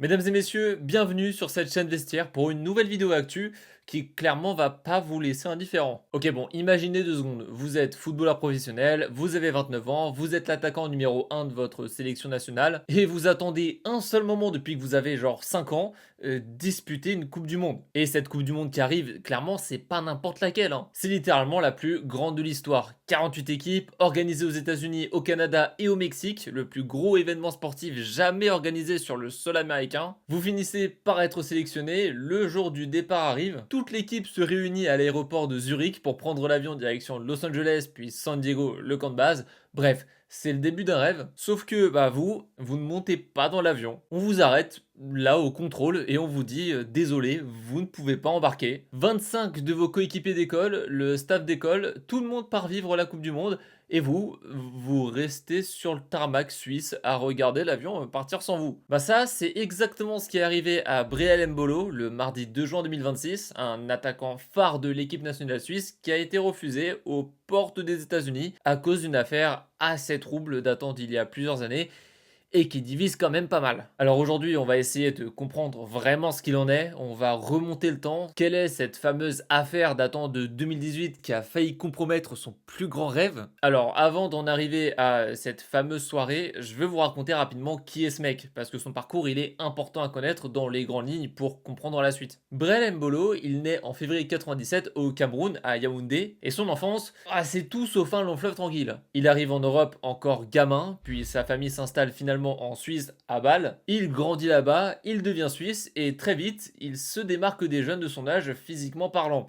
Mesdames et messieurs, bienvenue sur cette chaîne Vestiaire pour une nouvelle vidéo actu qui clairement va pas vous laisser indifférent. Ok bon, imaginez 2 secondes, vous êtes footballeur professionnel, vous avez 29 ans, vous êtes l'attaquant numéro 1 de votre sélection nationale et vous attendez un seul moment depuis que vous avez genre 5 ans, disputer une Coupe du Monde. Et cette Coupe du Monde qui arrive, clairement c'est pas n'importe laquelle, hein. C'est littéralement la plus grande de l'histoire. 48 équipes, organisées aux États-Unis, au Canada et au Mexique, le plus gros événement sportif jamais organisé sur le sol américain. Vous finissez par être sélectionné, le jour du départ arrive, toute l'équipe se réunit à l'aéroport de Zurich pour prendre l'avion direction Los Angeles puis San Diego, le camp de base. Bref, c'est le début d'un rêve, sauf que vous ne montez pas dans l'avion. On vous arrête là au contrôle et on vous dit désolé, vous ne pouvez pas embarquer. 25 de vos coéquipiers d'école, le staff d'école, tout le monde part vivre la Coupe du Monde et vous restez sur le tarmac suisse à regarder l'avion partir sans vous. Bah ça, c'est exactement ce qui est arrivé à Breel Embolo le mardi 2 juin 2026, un attaquant phare de l'équipe nationale suisse qui a été refusé aux portes des États-Unis à cause d'une affaire assez trouble datant d'il y a plusieurs années et qui divise quand même pas mal. Alors aujourd'hui, on va essayer de comprendre vraiment ce qu'il en est, on va remonter le temps. Quelle est cette fameuse affaire datant de 2018 qui a failli compromettre son plus grand rêve? Alors avant d'en arriver à cette fameuse soirée, je veux vous raconter rapidement qui est ce mec, parce que son parcours il est important à connaître dans les grandes lignes pour comprendre la suite. Brel Mbolo, il naît en février 97 au Cameroun, à Yaoundé, et son enfance, c'est tout sauf un long fleuve tranquille. Il arrive en Europe encore gamin, puis sa famille s'installe finalement en Suisse à Bâle. Il grandit là-bas, il devient suisse et très vite, il se démarque des jeunes de son âge physiquement parlant.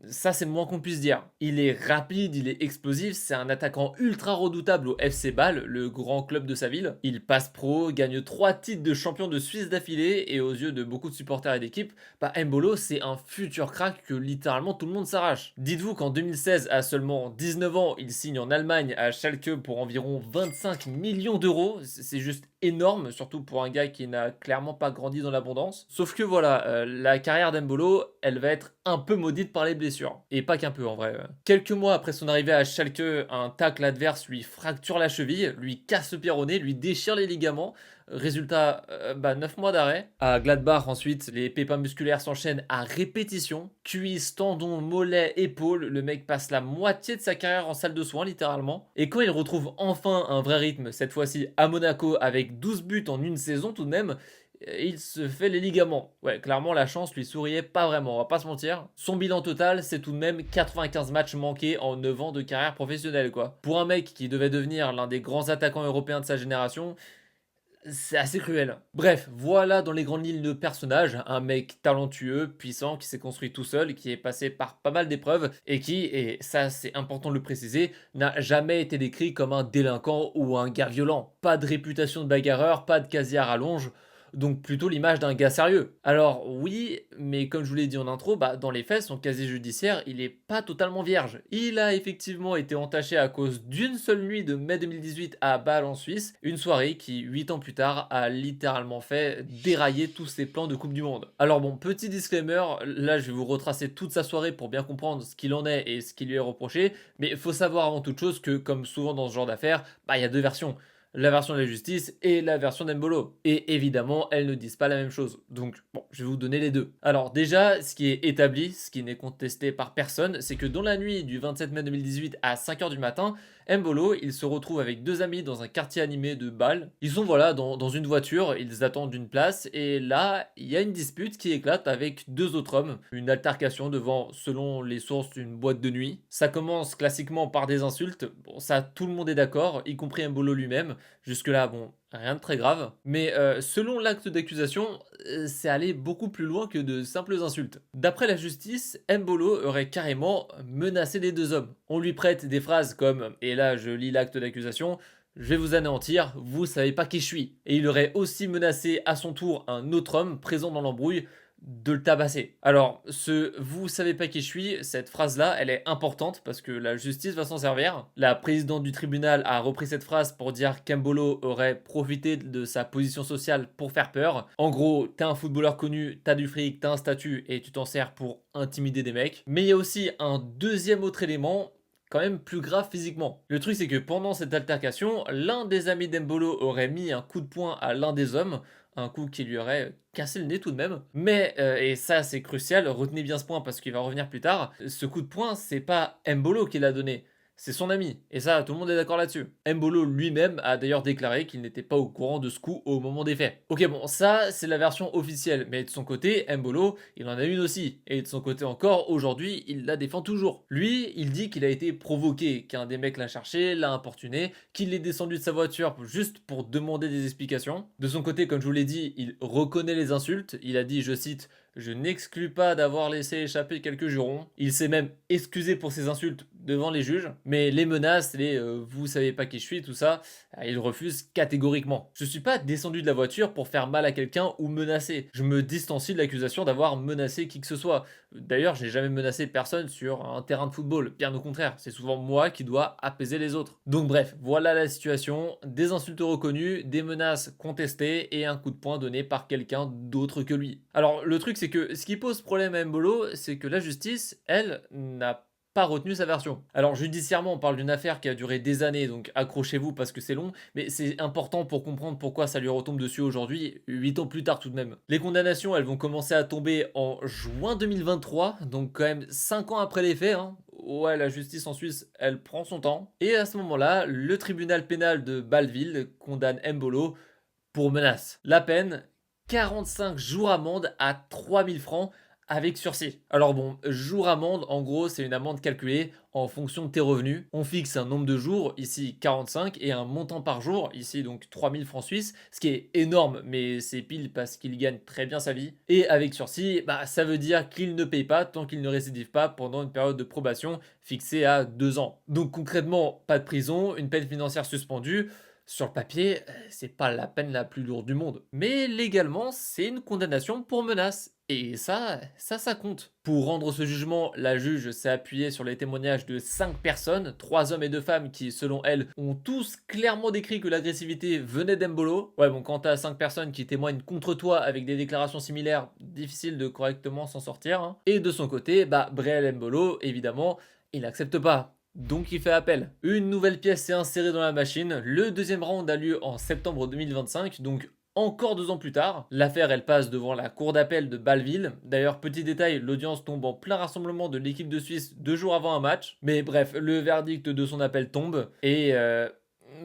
Ça, c'est le moins qu'on puisse dire. Il est rapide, il est explosif, c'est un attaquant ultra redoutable au FC Bâle, le grand club de sa ville. Il passe pro, gagne 3 titres de champion de Suisse d'affilée et aux yeux de beaucoup de supporters et d'équipes, Mbolo, c'est un futur crack que littéralement tout le monde s'arrache. Dites-vous qu'en 2016, à seulement 19 ans, il signe en Allemagne à Schalke pour environ 25 millions d'euros. C'est juste énorme, surtout pour un gars qui n'a clairement pas grandi dans l'abondance. Sauf que voilà, la carrière d'Embolo, elle va être un peu maudite par les blessures. Et pas qu'un peu en vrai. Quelques mois après son arrivée à Schalke, un tacle adverse lui fracture la cheville, lui casse le péroné, lui déchire les ligaments. Résultat, 9 mois d'arrêt. À Gladbach, ensuite, les pépins musculaires s'enchaînent à répétition. Cuisse, tendons, mollets, épaules. Le mec passe la moitié de sa carrière en salle de soins, littéralement. Et quand il retrouve enfin un vrai rythme, cette fois-ci à Monaco, avec 12 buts en une saison tout de même, il se fait les ligaments. Ouais, clairement, la chance lui souriait pas vraiment, on va pas se mentir. Son bilan total, c'est tout de même 95 matchs manqués en 9 ans de carrière professionnelle, quoi. Pour un mec qui devait devenir l'un des grands attaquants européens de sa génération, c'est assez cruel. Bref, voilà dans les grandes lignes de personnage, un mec talentueux, puissant, qui s'est construit tout seul, qui est passé par pas mal d'épreuves et qui, et ça c'est important de le préciser, n'a jamais été décrit comme un délinquant ou un gars violent. Pas de réputation de bagarreur, pas de casier à rallonge, donc plutôt l'image d'un gars sérieux. Alors oui, mais comme je vous l'ai dit en intro, dans les faits, son casier judiciaire, il est pas totalement vierge. Il a effectivement été entaché à cause d'une seule nuit de mai 2018 à Bâle en Suisse, une soirée qui, 8 ans plus tard, a littéralement fait dérailler tous ses plans de Coupe du Monde. Alors bon, petit disclaimer, là je vais vous retracer toute sa soirée pour bien comprendre ce qu'il en est et ce qui lui est reproché, mais il faut savoir avant toute chose que, comme souvent dans ce genre d'affaires, il y a deux versions, la version de la justice et la version d'Embolo. Et évidemment, elles ne disent pas la même chose. Donc, bon, je vais vous donner les deux. Alors déjà, ce qui est établi, ce qui n'est contesté par personne, c'est que dans la nuit du 27 mai 2018 à 5 h du matin, Mbolo, il se retrouve avec deux amis dans un quartier animé de Bâle. Ils sont voilà dans une voiture, ils attendent une place et là, il y a une dispute qui éclate avec deux autres hommes. Une altercation devant, selon les sources, une boîte de nuit. Ça commence classiquement par des insultes. Bon, ça, tout le monde est d'accord, y compris Mbolo lui-même. Jusque-là, bon, rien de très grave. Mais selon l'acte d'accusation, c'est allé beaucoup plus loin que de simples insultes. D'après la justice, Mbolo aurait carrément menacé les deux hommes. On lui prête des phrases comme, et là je lis l'acte d'accusation, je vais vous anéantir, vous savez pas qui je suis. Et il aurait aussi menacé à son tour un autre homme présent dans l'embrouille de le tabasser. Alors, ce vous savez pas qui je suis, cette phrase-là, elle est importante parce que la justice va s'en servir. La présidente du tribunal a repris cette phrase pour dire qu'Embolo aurait profité de sa position sociale pour faire peur. En gros, t'es un footballeur connu, t'as du fric, t'as un statut et tu t'en sers pour intimider des mecs. Mais il y a aussi un deuxième autre élément quand même plus grave physiquement. Le truc c'est que pendant cette altercation, l'un des amis d'Embolo aurait mis un coup de poing à l'un des hommes un coup qui lui aurait cassé le nez tout de même. Mais, et ça c'est crucial, retenez bien ce point parce qu'il va revenir plus tard, ce coup de poing, c'est pas Mbolo qui l'a donné, c'est son ami. Et ça, tout le monde est d'accord là-dessus. Mbolo lui-même a d'ailleurs déclaré qu'il n'était pas au courant de ce coup au moment des faits. Ok, bon, ça, c'est la version officielle. Mais de son côté, Mbolo, il en a une aussi. Et de son côté encore, aujourd'hui, il la défend toujours. Lui, il dit qu'il a été provoqué, qu'un des mecs l'a cherché, l'a importuné, qu'il est descendu de sa voiture juste pour demander des explications. De son côté, comme je vous l'ai dit, il reconnaît les insultes. Il a dit, je cite, je n'exclus pas d'avoir laissé échapper quelques jurons. Il s'est même excusé pour ses insultes devant les juges, mais les menaces, les vous savez pas qui je suis, tout ça, il refuse catégoriquement. Je suis pas descendu de la voiture pour faire mal à quelqu'un ou menacer. Je me distancie de l'accusation d'avoir menacé qui que ce soit. D'ailleurs, je n'ai jamais menacé personne sur un terrain de football. Bien au contraire, c'est souvent moi qui dois apaiser les autres. Donc bref, voilà la situation. Des insultes reconnues, des menaces contestées et un coup de poing donné par quelqu'un d'autre que lui. Alors le truc c'est que ce qui pose problème à Mbolo, c'est que la justice, elle, n'a pas retenu sa version. Alors judiciairement, on parle d'une affaire qui a duré des années, donc accrochez-vous parce que c'est long, mais c'est important pour comprendre pourquoi ça lui retombe dessus aujourd'hui, 8 ans plus tard tout de même. Les condamnations, elles vont commencer à tomber en juin 2023, donc quand même 5 ans après les faits, hein. Ouais, la justice en Suisse, elle prend son temps. Et à ce moment-là, le tribunal pénal de Bâle-Ville condamne Mbolo pour menace. La peine, 45 jours amende à 3000 francs avec sursis. Alors bon, jour amende, en gros, c'est une amende calculée en fonction de tes revenus. On fixe un nombre de jours, ici 45, et un montant par jour, ici donc 3000 francs suisses, ce qui est énorme, mais c'est pile parce qu'il gagne très bien sa vie. Et avec sursis, bah, ça veut dire qu'il ne paye pas tant qu'il ne récidive pas pendant une période de probation fixée à 2 ans. Donc concrètement, pas de prison, une peine financière suspendue. Sur le papier, c'est pas la peine la plus lourde du monde. Mais légalement, c'est une condamnation pour menace. Et ça compte. Pour rendre ce jugement, la juge s'est appuyée sur les témoignages de 5 personnes, 3 hommes et 2 femmes qui, selon elle, ont tous clairement décrit que l'agressivité venait d'Embolo. Ouais, bon, quand t'as 5 personnes qui témoignent contre toi avec des déclarations similaires, difficile de correctement s'en sortir, hein. Et de son côté, bah, Breel Mbolo, évidemment, il n'accepte pas. Donc il fait appel. Une nouvelle pièce s'est insérée dans la machine. Le deuxième round a lieu en septembre 2025, donc encore 2 ans plus tard. L'affaire, elle passe devant la cour d'appel de Bâle-Ville. D'ailleurs, petit détail, l'audience tombe en plein rassemblement de l'équipe de Suisse 2 jours avant un match. Mais bref, le verdict de son appel tombe et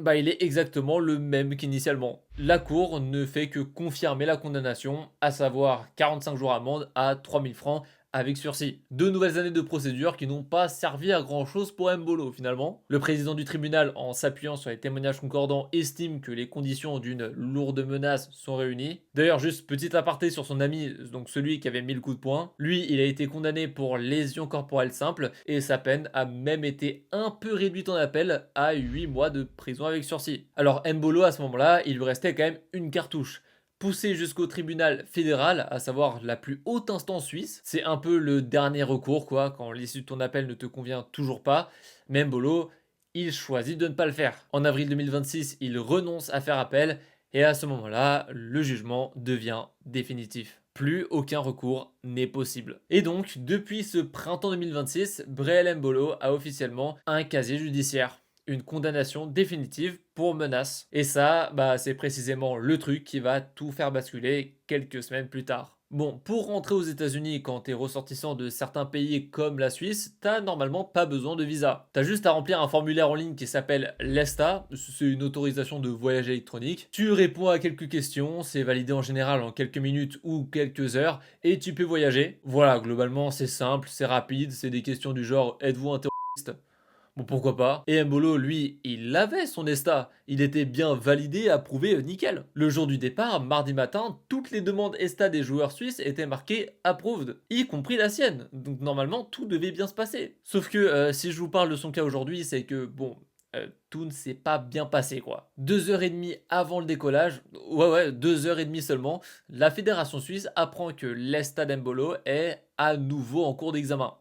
bah, il est exactement le même qu'initialement. La cour ne fait que confirmer la condamnation, à savoir 45 jours amende à 3000 francs avec sursis. 2 nouvelles années de procédure qui n'ont pas servi à grand chose pour Mbolo finalement. Le président du tribunal, en s'appuyant sur les témoignages concordants, estime que les conditions d'une lourde menace sont réunies. D'ailleurs, juste petit aparté sur son ami, donc celui qui avait mis le coup de poing. Lui, il a été condamné pour lésion corporelle simple et sa peine a même été un peu réduite en appel à 8 mois de prison avec sursis. Alors Mbolo à ce moment-là, il lui restait quand même une cartouche poussé jusqu'au tribunal fédéral, à savoir la plus haute instance suisse. C'est un peu le dernier recours, quoi, quand l'issue de ton appel ne te convient toujours pas. Mais Mbolo, il choisit de ne pas le faire. En avril 2026, il renonce à faire appel, et à ce moment-là, le jugement devient définitif. Plus aucun recours n'est possible. Et donc, depuis ce printemps 2026, Breel Mbolo a officiellement un casier judiciaire, une condamnation définitive pour menace. Et ça, bah, c'est précisément le truc qui va tout faire basculer quelques semaines plus tard. Bon, pour rentrer aux États-Unis quand t'es ressortissant de certains pays comme la Suisse, t'as normalement pas besoin de visa. T'as juste à remplir un formulaire en ligne qui s'appelle l'ESTA, c'est une autorisation de voyage électronique. Tu réponds à quelques questions, c'est validé en général en quelques minutes ou quelques heures, et tu peux voyager. Voilà, globalement c'est simple, c'est rapide, c'est des questions du genre êtes-vous un terroriste? Bon, pourquoi pas. Et Mbolo, lui, il avait son ESTA. Il était bien validé, approuvé, nickel. Le jour du départ, mardi matin, toutes les demandes ESTA des joueurs suisses étaient marquées approved, y compris la sienne. Donc normalement, tout devait bien se passer. Sauf que si je vous parle de son cas aujourd'hui, c'est que, bon, tout ne s'est pas bien passé quoi. 2 heures et demie avant le décollage, ouais, 2 heures et demie seulement, la fédération suisse apprend que l'ESTA d'Embolo est à nouveau en cours d'examen.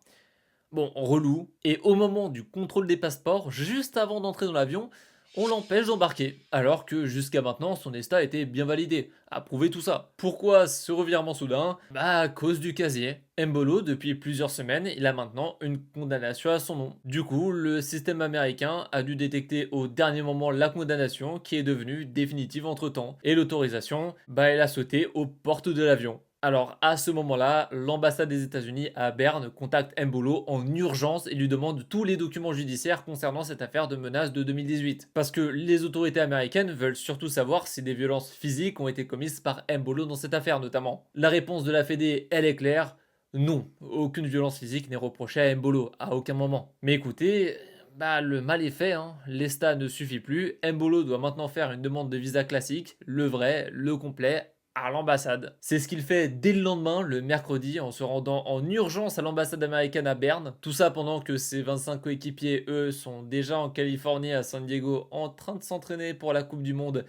Bon, relou. Et au moment du contrôle des passeports, juste avant d'entrer dans l'avion, on l'empêche d'embarquer, alors que jusqu'à maintenant son ESTA était bien validé, approuvé tout ça. Pourquoi ce revirement soudain? Bah à cause du casier. Mbolo, depuis plusieurs semaines, il a maintenant une condamnation à son nom. Du coup, le système américain a dû détecter au dernier moment la condamnation qui est devenue définitive entre-temps. Et l'autorisation, bah elle a sauté aux portes de l'avion. Alors à ce moment-là, l'ambassade des États-Unis à Berne contacte Mbolo en urgence et lui demande tous les documents judiciaires concernant cette affaire de menace de 2018. Parce que les autorités américaines veulent surtout savoir si des violences physiques ont été commises par Mbolo dans cette affaire notamment. La réponse de la Fédé, elle est claire. Non, aucune violence physique n'est reprochée à Mbolo, à aucun moment. Mais écoutez, bah le mal est fait, hein. L'ESTA ne suffit plus, Mbolo doit maintenant faire une demande de visa classique, le vrai, le complet, à l'ambassade. C'est ce qu'il fait dès le lendemain, le mercredi, en se rendant en urgence à l'ambassade américaine à Berne. Tout ça pendant que ses 25 coéquipiers, eux, sont déjà en Californie, à San Diego, en train de s'entraîner pour la Coupe du Monde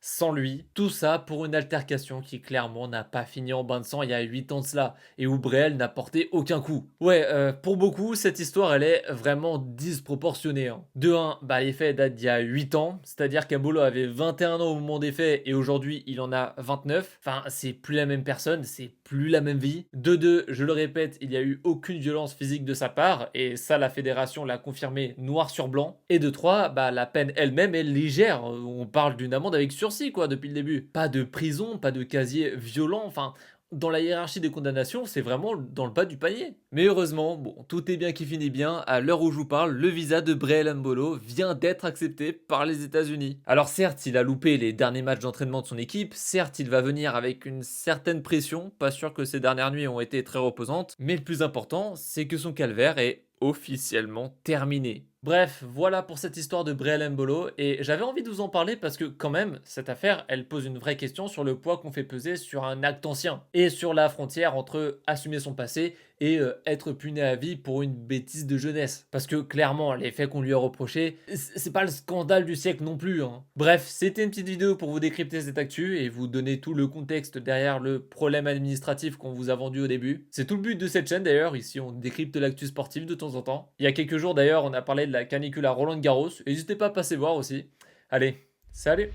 sans lui. Tout ça pour une altercation qui clairement n'a pas fini en bain de sang il y a 8 ans de cela, et où Breel n'a porté aucun coup. Ouais, pour beaucoup, cette histoire elle est vraiment disproportionnée, hein. De 1, bah les faits datent d'il y a 8 ans, c'est-à-dire qu'Embolo avait 21 ans au moment des faits et aujourd'hui il en a 29. Enfin, c'est plus la même personne, c'est plus la même vie. De 2, je le répète, il n'y a eu aucune violence physique de sa part, et ça la fédération l'a confirmé noir sur blanc. Et de 3, bah la peine elle-même est légère, on parle d'une amende avec sursis quoi depuis le début. Pas de prison, pas de casier violent, enfin dans la hiérarchie des condamnations, c'est vraiment dans le bas du panier. Mais heureusement, bon, tout est bien qui finit bien, à l'heure où je vous parle, le visa de Breel Mbolo vient d'être accepté par les États-Unis. Alors certes, il a loupé les derniers matchs d'entraînement de son équipe, certes, il va venir avec une certaine pression, pas sûr que ces dernières nuits ont été très reposantes, mais le plus important, c'est que son calvaire est officiellement terminé. Bref, voilà pour cette histoire de Breel Mbolo, et j'avais envie de vous en parler parce que quand même, cette affaire, elle pose une vraie question sur le poids qu'on fait peser sur un acte ancien, et sur la frontière entre assumer son passé et être puni à vie pour une bêtise de jeunesse. Parce que clairement, les faits qu'on lui a reprochés, c'est pas le scandale du siècle non plus, hein. Bref, c'était une petite vidéo pour vous décrypter cette actu et vous donner tout le contexte derrière le problème administratif qu'on vous a vendu au début. C'est tout le but de cette chaîne d'ailleurs, ici on décrypte l'actu sportive de temps en temps. Il y a quelques jours d'ailleurs, on a parlé de la canicule à Roland-Garros, n'hésitez pas à passer voir aussi. Allez, salut!